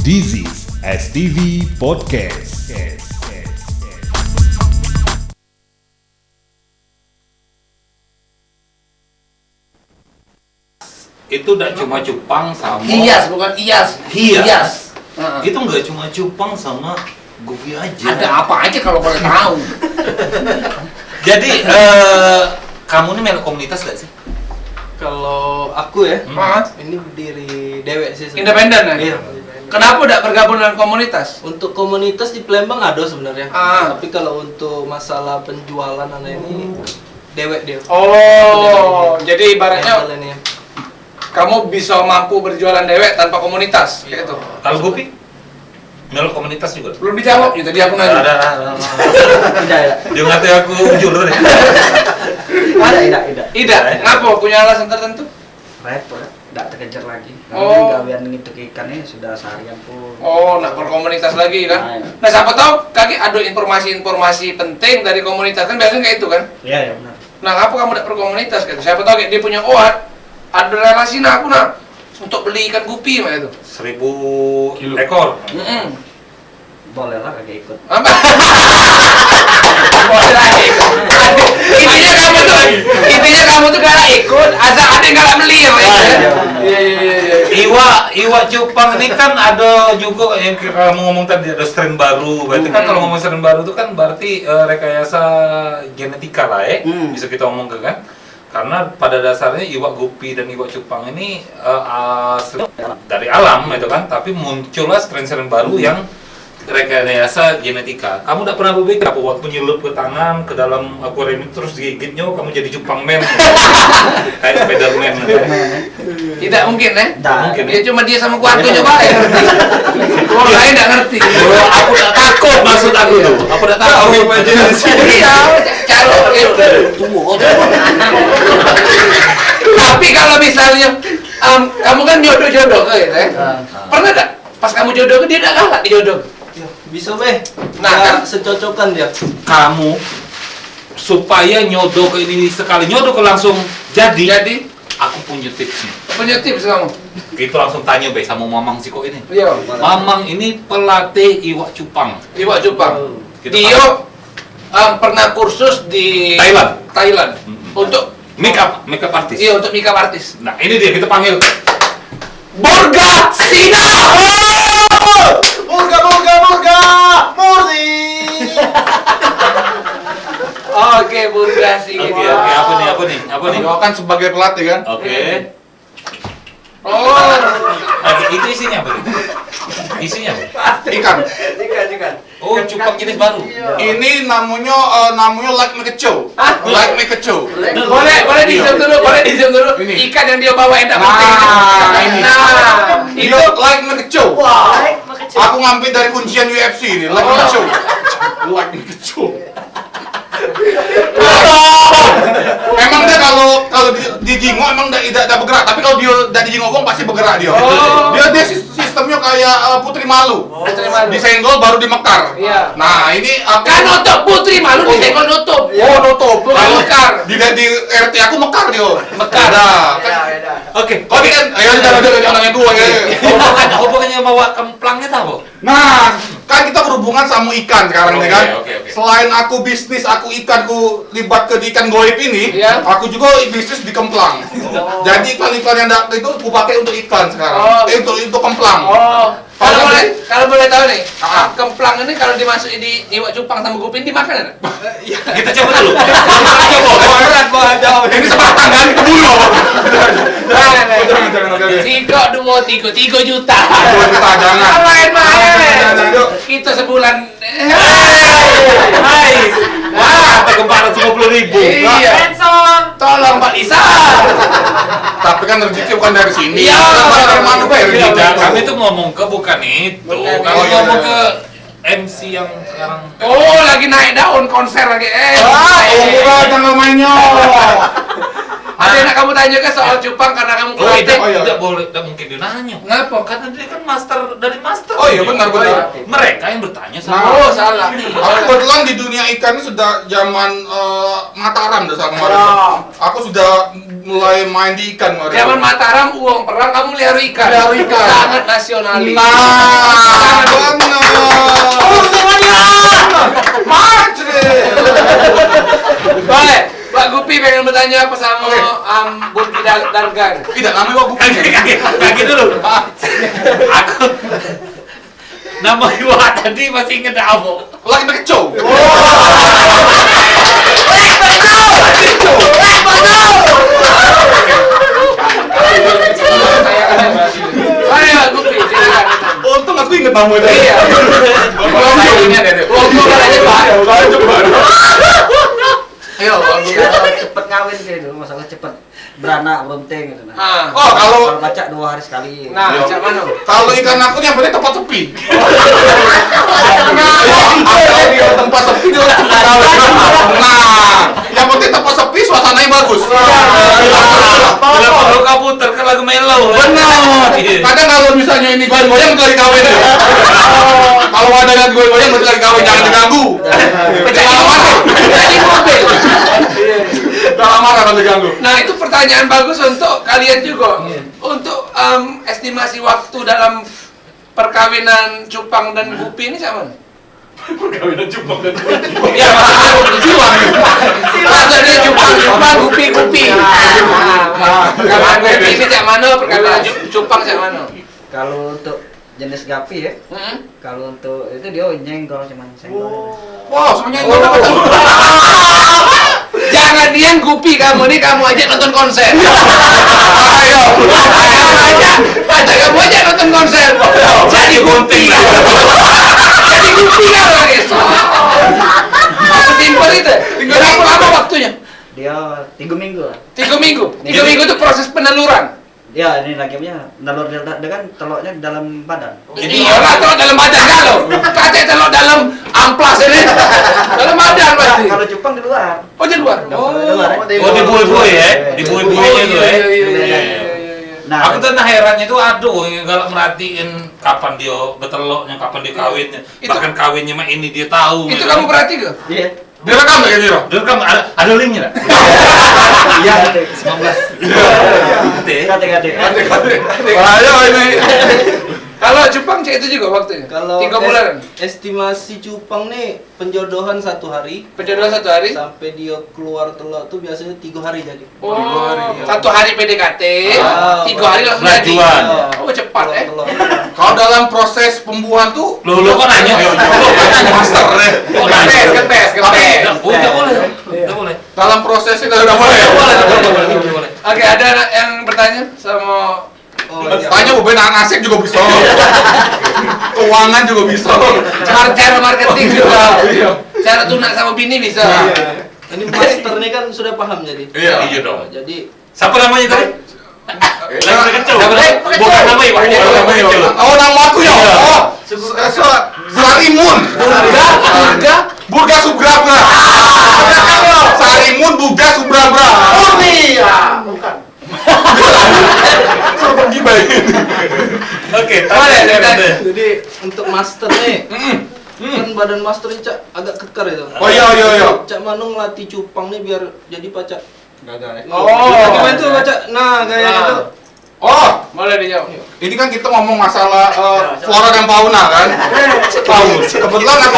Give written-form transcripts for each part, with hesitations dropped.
This is STV Podcast. Itu udah cuma cupang sama Hias, bukan Iyas. Hias. Itu nggak cuma cupang sama Gopi aja. Ada apa aja kalau boleh tahu? Jadi kamu ini melok komunitas gak sih? Kalau aku ya, Hah? ini berdiri dewek sih. Independen ya? Iya. Kenapa udah bergabung dengan komunitas? Untuk komunitas di Palembang ada sebenarnya. Ah. Tapi kalau untuk masalah penjualan anak ini dewek dia. Oh, jadi Handle ibaratnya ini. kamu bisa mampu berjualan dewek tanpa komunitas, kayak itu. Kalau Gopi melok komunitas juga. Belum dijawab, ya tadi aku nanya. Tidak. Dia ngata aku jujur deh. Tidak. Ida, ngapa? Punya alasan tertentu? Repot, tidak terkejar lagi. Oh. Karena gawean ngituk ikan ini sudah seharian pun. Oh, nak berkomunitas lagi kan? Nah, siapa tahu kaki ada informasi-informasi penting dari komunitas kan biasanya kayak itu kan? Iya, ya benar. Nah, ngapa kamu tidak berkomunitas gitu? Siapa tahu kayak dia punya ada relasi nak aku nak untuk beli ikan gupi mah itu. 1000 ekor. Boleh lah kagak ikut. Boleh lagi. Intinya kamu tuh galak ikut, asal ada yang galak beli ya. Iya. Iwa cupang ini kan ada juga yang kamu ngomong tadi ada strain baru. Berarti kan kalau ngomong strain baru itu kan berarti rekayasa genetika lah ya. Bisa kita omong kan? Karena pada dasarnya iwak gupi dan iwak cupang ini dari alam itu kan, tapi muncullah strain-strain baru yang rekayasa genetika. Kamu udah pernah berpikir apa waktu nyelup ke tangan ke dalam akuarium itu terus digigitnya kamu jadi cupang man kayak Spiderman gitu. Tidak mungkin ya? Tidak mungkin. Ya cuma dia sama keluarganya Pak yang ngerti. Orang lain nggak ngerti. Oh, aku udah takut maksud aku tuh. Aku udah takut. Iya, caro gitu. Tapi kalau misalnya kamu kan jodoh-jodoh gitu ya. Pernah nggak pas kamu jodoh dia nggak galak dijodoh? Bisa beh. Nah, secocokan dia. Kamu supaya nyodok ini sekali nyodok langsung jadi aku punya tipsnya. punya tips kamu? Gitu langsung tanya be sama Mamang Siko ini. Iya. Mamang ini pelatih iwak cupang. Iwak cupang. Kita Dia pernah kursus di Thailand. untuk Makeup artist. Iya, untuk makeup artist. Nah ini dia kita panggil Burga Sina. Murni. Oke, Burga Sina. Oke, apa nih? Kau kan sebagai pelatih kan? Oke. Oh, Itu isinya apa? Isinya apa? Ikan. Oh, cupang jenis baru. Ini namanya like make a show. Like make a show. boleh di zoom dulu, Ini. Ikan yang dia bawa enggak penting. ini. Itu Dia like make a show. Aku ngambil dari kuncian UFC ini. Like make a show. Like make a show. Emang dia kalau di jingok emang tidak bergerak, tapi kalau dia tidak di jingok pasti bergerak dia. Dia sistemnya kayak Putri Malu. Putri Malu. Disenggol baru dimekar. Iya. Nah, ini aku kan nutup Putri Malu di senggol nutup. Oh, nutup. Bukan Kalau mekar. di RT aku mekar dia. Mekar. Oke. Kau kan ayo jangan yang dua ya. Hubungannya bawa kemplangnya tahu? Nah, kan kita berhubungan sama ikan sekarang nih kan. Oke. Selain aku bisnis, aku ikanku libat ke ikan goib ini, Iya. aku juga bisnis di kemplang. Jadi iklan-iklan yang itu aku pakai untuk ikan sekarang. Oh. Untuk kemplang. Oh, kalau boleh tahu nih, Ah. kemplang ini kalau dimasukin di iwak cupang sama gupin dimakan enggak? Kita coba dulu. Ini sebatang kan ke bulu. Tiga, 2, 3 juta. 2 juta jangan. Main-main. Yuk. Kita sebulan. Nice. Wah, kegemparan 50.000. Iya. Tolong Pak Lisa. Tapi kan rezeki bukan dari sini. Iya. Dari mana Pak? Tidak, kami tuh ngomong ke bukan itu. Bukan. Kami Oh, iya, ngomong iya. ke MC yang sekarang. Oh, lagi naik daun konser lagi. Jangan mainnya. Ada yang nak kamu tanyakan soal cupang karena kamu kreatif? Tidak boleh, tidak mungkin dia nanya. Ngapa? Karena dia kan master dari master. Oh iya, benar. Mereka yang bertanya sama. Oh, salah. Aku kebetulan di dunia ikan ini sudah zaman Mataram dah sama kemarin. Aku sudah mulai main di ikan kemarin. Zaman Mataram, uang perang, kamu melihara ikan. Sangat nasionalis. Nah, benar. Oh, semuanya. Matre. Boleh. Pak Gupi pengen bertanya apa sama Burki Dargan? Tidak, namanya Wak Gupi. Kaki dulu. Aku nama Iwa tadi masih inget apa? Lagi bekecow. Ayo Pak Gupi, silakan. Untung aku inget namanya. Iya. Uang tua aja Pak. Ayo Pak Gupi. Cepet ngawin gitu, masalah cepet beranak beronting gitu. Oh, kalau baca 2 hari sekali. Nah, macam mana? kalau ikan aku yang penting tempat sepi. Di tempat sepi dia Nah, yang penting tempat sepi suasananya bagus. Bila perlu kaputer ke lagu melo. Benar. Kadang kalau misalnya ini goyang-goyang lagi kawin ya. Kalau ada yang goyang-goyang berarti lagi kawin, jangan diganggu. Jangan marah. Jadi mobil. Jangan marah kalau diganggu. Nah, itu pertanyaan bagus untuk kalian juga. Untuk estimasi waktu dalam perkawinan Cupang dan Gupi ini sama? Perkawinan Cupang dan Ya, maksudnya Cupang, Gupi. Perkawinan Gupi ini cak mana? Perkawinan Cupang cak mana? Kalau untuk jenis gapi ya, kalau untuk itu dia nyenggol cuman senggol. Wow, semuanya itu Jangan Dian Gupi kamu nih, kamu aja nonton konser. Ayo. Ajak kamu aja nonton konser. Jadi Gupi. Jadi Gupi kalau besok. Simpel itu. Berapa lama waktunya? Dia 3 minggu lah. 3 minggu. 3 minggu itu proses peneluran. Ya, ini lakinya nalur dia kan telurnya dalam badan. Iyalah, telur dalam badan kalau. Kacau telur dalam amplas ini. Dalam badan pasti. Kalau Jepang di luar. Oh, di luar. Oh, di Oh, di bui-bui ya? Di bui-buinya itu ya? Iya. Nah, Aku tuh herannya tuh aduh, kalau merhatiin kapan dia beteloknya, kapan dia kawinnya. Bahkan kawinnya mah ini dia tahu. Itu kamu perhati ke? iya. Direkam ya Jiro? Dulu kan ada linknya nggak? Iya, 19. kate. Ayo ini. Kalau Jepang cek itu juga waktunya. Kalau 3 bulan. estimasi cupang nih penjodohan 1 hari Penjodohan 1 hari. sampai dia keluar telur tuh biasanya 3 hari jadi. Oh, 1 hari PDKT, 3 hari langsung jadi. Lajuan. Oh, cepat ya. Telur. Kalau dalam proses pembuahan tuh Lu kok nanya? Lu nanya master ya. Kok nanya? Ketes. Udah boleh. Udah boleh. Dalam proses itu udah boleh. Boleh. Oke, ada yang bertanya sama Oh, iya. Tanya mau nasib juga bisa. Keuangan juga bisa. cara marketing juga. Cara tunak sama bini bisa. Iya. Ini master nih kan sudah paham jadi. Iya. Iya dong. Jadi Siapa namanya tadi? Lagi kecil. Siapa tadi? Bukan nama Ibu. Oh, nama aku ya. Oh, Sarimun. Burga Subrabra. Sarimun Burga Subrabra. Murni ya. Suruh pergi baik. Oke, jadi untuk master nih kan badan master ini Cak agak kekar itu. Oh iya. Cak Manu ngelatih cupang nih biar jadi pacar. Gagal. Oh. Gimana tuh Cak? Nah, kayak gitu. Oh, Boleh dijawab. ini kan kita ngomong masalah flora dan fauna kan? Kebetulan aku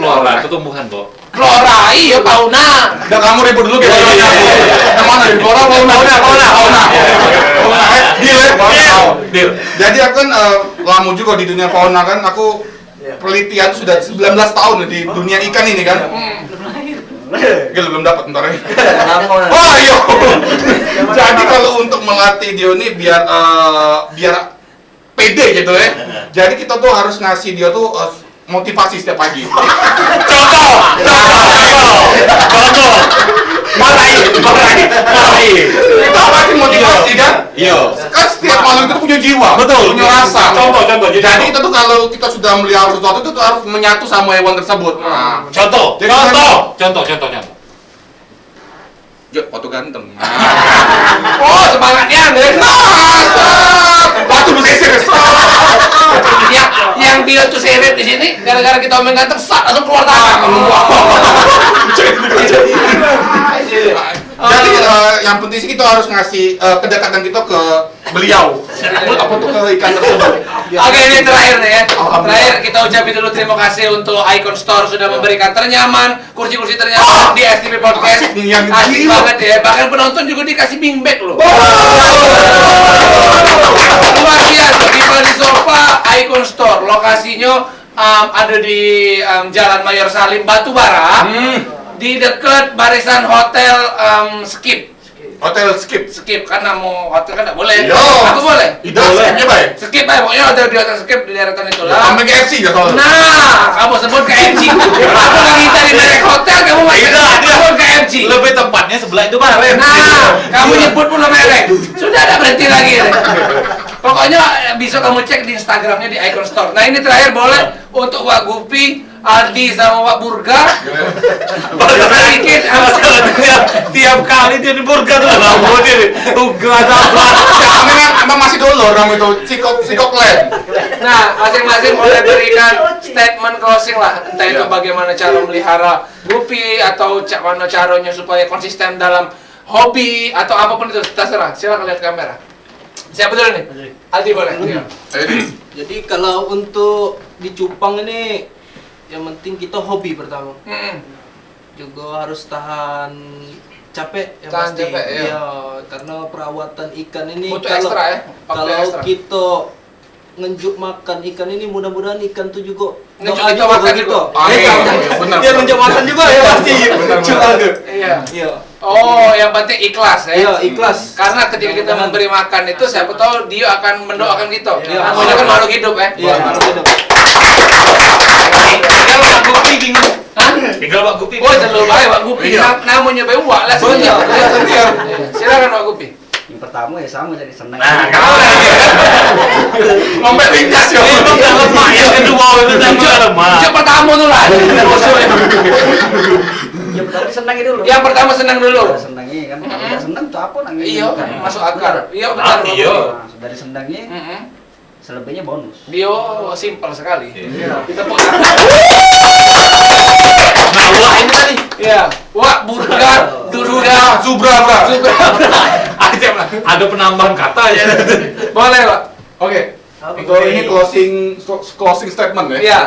Flora itu tumbuhan, Bo. Flora, iya fauna. Udah kamu ribut dulu kita tanya. Yang mana di flora fauna? Fauna. Deal. Jadi aku kan lama juga di dunia fauna kan. Aku penelitian sudah 19 tahun di dunia ikan ini kan. Gila belum dapat ntar ya. Oh iya. Jadi kalau untuk melatih dia ini biar pede gitu ya. Jadi kita tuh harus ngasih dia tuh motivasi setiap pagi. Contoh. Marahin. Kita kasih motivasi kan? Iya. Kan setiap malam itu punya jiwa, Betul. punya rasa. Contoh. Jadi kita tuh kalau kita sudah melihara sesuatu itu tuh harus menyatu sama hewan tersebut. Nah, Contoh. Jod, foto ganteng. Oh, semangatnya deh. Batu bersisir. Yang dia tuh seret di sini gara-gara kita omong ganteng sak langsung keluar tangan. Jadi yang penting sih kita harus ngasih kedekatan kita ke beliau. Apa tuh ke ikan tersebut. Oke, ini terakhir nih ya. Alhamdulillah. Terakhir kita ucapin dulu terima kasih untuk Icon Store sudah memberikan ternyaman, kursi-kursi ternyaman di STV Podcast. Asik nih, yang Asik gila. banget ya. Bahkan penonton juga dikasih beanbag loh. Luar biasa, di sofa Icon Store. Lokasinya ada di Jalan Mayor Salim Batubara. Di dekat barisan hotel Skip. Hotel Skip. Skip karena mau hotel kan nggak boleh. Yo. Aku boleh. Itu skipnya baik. Skip aja, pokoknya hotel di hotel Skip di daerah itu lah. Sampai KFC ya soalnya. Nah, kamu sebut KFC. Aku lagi cari merek hotel, kamu masih sebut KFC. Lebih tepatnya sebelah itu bareng. Nah, kamu nyebut pula merek. Sudah ada berhenti lagi. Pokoknya bisa kamu cek di Instagramnya di Icon Store. Nah, ini terakhir boleh untuk Wak Gupi, Aldi sama Wak Burga. Sedikit Tiap kali dia di burger tuh rambut ini. Gak ada Emang masih dulu orang itu sikok land. Nah, masing-masing boleh berikan statement closing lah. Entah itu bagaimana cara melihara Gupi atau mana caranya supaya konsisten dalam hobi atau apapun itu, terserah. Silakan lihat kamera. Siapa dulu nih? Aldi boleh. Iya. Jadi kalau untuk di cupang ini yang penting kita hobi pertama. Juga harus tahan capek yang Tahan pasti. capek, iya. Iya, karena perawatan ikan ini Butuh ekstra ya, waktu kalau ekstra. kita ngenjuk makan ikan ini mudah-mudahan ikan tuh juga Ngenjuk doa kita makan juga. Amin. Iya, Benar. dia ngenjuk makan juga ya pasti. Cuma Iya. Iya. Oh, yang penting ikhlas ya. Iya, ikhlas. Karena ketika kita memberi makan itu siapa tahu dia akan mendoakan kita. Iya. Namanya kan makhluk hidup ya. Iya, harus hidup. Tinggal Pak Gupi bingung. Hah? Tinggal Pak Gupi. Oh, terlalu baik Pak Gupi. Iya. Namanya baik wak lah sini. Iya. Silakan Pak Gupi. Yang pertama ya sama jadi senang. Nah, kalau Ngompet lindas ya. itu udah lemah, yang kedua itu udah lemah. Yang pertama tuh lah. Ya pertama senang itu loh. Yang pertama senang dulu. Udah senangnya kan. Kalau udah senang tuh apa nangis? Iya, masuk akal. Iya benar. Ah, iya. Nah, dari senangnya selebihnya bonus. Dia simpel sekali. Iya. Kita Nah, wah ini tadi. Iya. Wak burga, duduga, Zubra, bra. Ada penambahan kata ya. Boleh, Pak. Oke. Itu ini closing statement ya. Iya.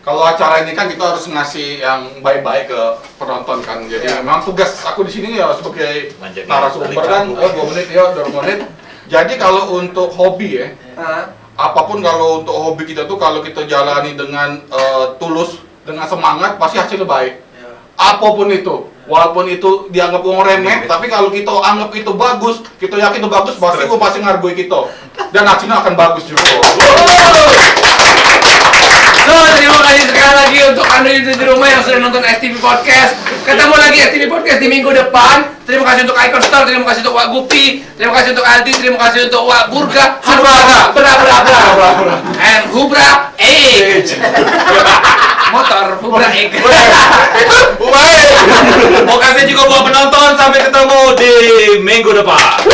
Kalau acara ini kan kita harus ngasih yang baik-baik ke penonton kan. Jadi Iya. memang tugas aku di sini ya sebagai Menjaga narasumber balik kan kamu. 2 menit ya, 2 menit. Jadi kalau untuk hobi ya, apapun kalau untuk hobi kita tuh kalau kita jalani dengan tulus, dengan semangat pasti hasilnya baik. Apapun itu, walaupun itu dianggap uang remeh, tapi kalau kita anggap itu bagus, kita yakin itu bagus, pasti gue pasti ngargoi kita. Dan hasilnya akan bagus juga. So, terima kasih sekali lagi untuk Anda di rumah yang sudah nonton STV Podcast. Ketemu lagi STV Podcast di minggu depan. Terima kasih untuk Icon Store, terima kasih untuk Wak Gupi, terima kasih untuk Aldi, terima kasih untuk Wak Burga. Bra. And Hubra Egg. Motor Hubra Egg. Mau kasih juga buat penonton, sampai ketemu di minggu depan.